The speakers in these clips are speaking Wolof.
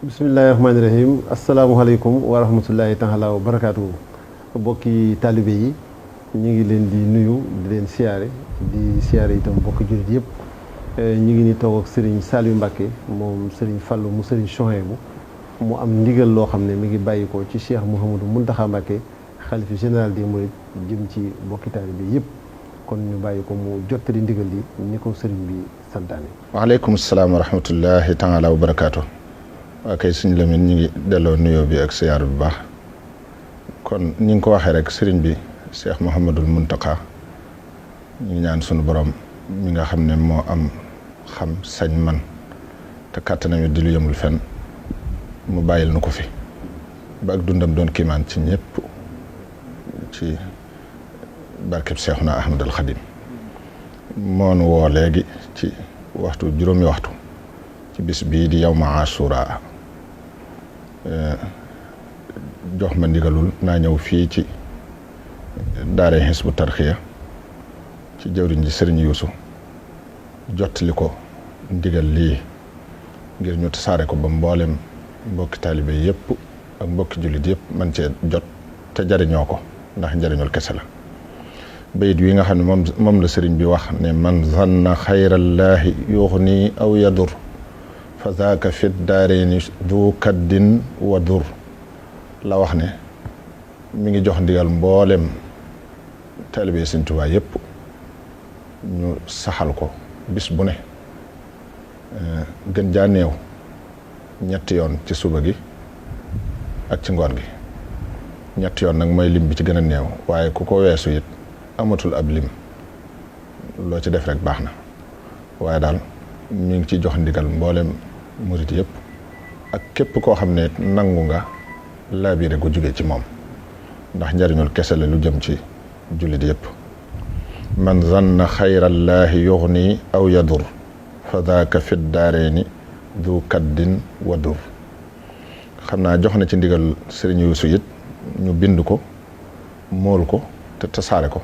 bismillahi rahmaani rahim asalaamualeykum wa rahmatullahi taala wa barakaatu. Bokki taalibe yi ñu ngi leen di nuyu di leen siyaare itam bokki jullit yëpp. ñu ngi ni toog ak Serigne Saliou Mbacké moom Serigne Fallou mu Serigne Souhaïbou mu am ndigal loo xam ne mi ngi bàyyi ko ci Cheikh Mouhamadou Mountakha Mbacké xalifa général des mourides jëm ci bokki taalibe yëpp. kon ñu bàyyi ko mu jottali ndigal li ni ko Serigne bi santaane. waaleykum salaam wa rahmatullahi taala wa barakaatu. waa kay suñu Lamin ñu ngi delloo nuyoo bi ak siyaar bu baax kon ni nga ko waxee rek sëriñ bi Cheikh Mouhamadul Mountakha ñu ngi ñaan sunu borom mi nga xam ne moo am xam sañ man te kàttanam di lu yemul fenn mu bàyyil nu ko fi ba ak dundam doon kiimaan ci ñëpp ci barkeb Seexuna Ahmadul Xadim moonu woo léegi ci juróomi waxtu ci bis bii di yawma Ashura jox ma ndigalul naa ñëw fii ci daare Hizbut Tarqiyyah ci jëwriñ ji Sëriñ Yuusu jottali ko ndigal lii ngir ñu tasaare ko ba mboolem mbokki taalibe yëpp ak mbokki jullit yëpp man cee jot te jariñoo ko ndax njariñul kese la. bayit wi nga xam ne moom la sëriñ bi wax ne man zanna xayrallaahi yuxni aw yadur fa zaaka fit daareeni du kaddin wa dur la wax ne mi ngi jox ndigal mboolem taalibe Sëriñ Tuubaa yëpp ñu saxal ko bis bu ne gën jaa néew ñetti yoon ci suba gi ak ci ngoon gi ñetti yoon nag mooy lim bi ci gën a néew waaye ku ko weesu it amatul ab lim loo ci def rek baax na waaye daal ñu ngi ci jox ndigal mboolem murit yëpp ak képp koo xam ne nangu nga laabire gu jóge ci moom ndax njariñul kese la lu jëm ci jullit yëpp. man zanna xayrallaahi yuxni aw yadur fa daaka fit daareeni du kaddin wa dur xam naa jox na ci ndigal Sëriñ Yuusu it ñu bind ko mool ko te tasaare ko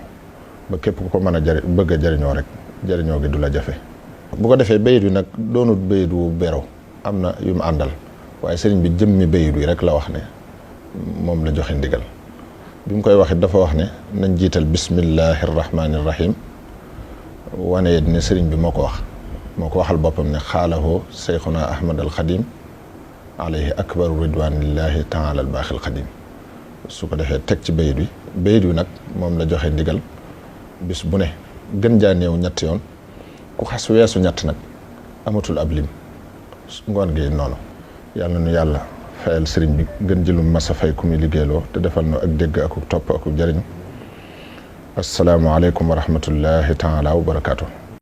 ba képp ku ko mën a bëgg a jariñoo rek jariñoo gi du la jafe. bu ko defee bayit wi nag doonut bayit wu bero am na yu mu àndal waaye sëriñ bi jëmmi bayit wi rek la wax ne moom la joxe ndigal bi mu koy waxit dafa wax ne nañ jiital bismillahi rahmaani rahim wane it ne sëriñ bi moo ko waxal boppam ne xaalahoo seyxuna ahmad al xadim alayhi akbaru ridwanillahi taala al baaxil xadim su ko defee teg ci bayit wi nag moom la joxe ndigal bis bu ne gën jaa néew ñett yoon ku xas weesu ñett nag amatul ab lim ngoon gi noonu yàlla nu yàlla fayal sëriñ bi gën jëlum masa fay ku muy liggéeyloo te defal nu ak dégg ak topp ak jëriñ assalaamu aleykum wa rahmatullahi taala wa barakaatu.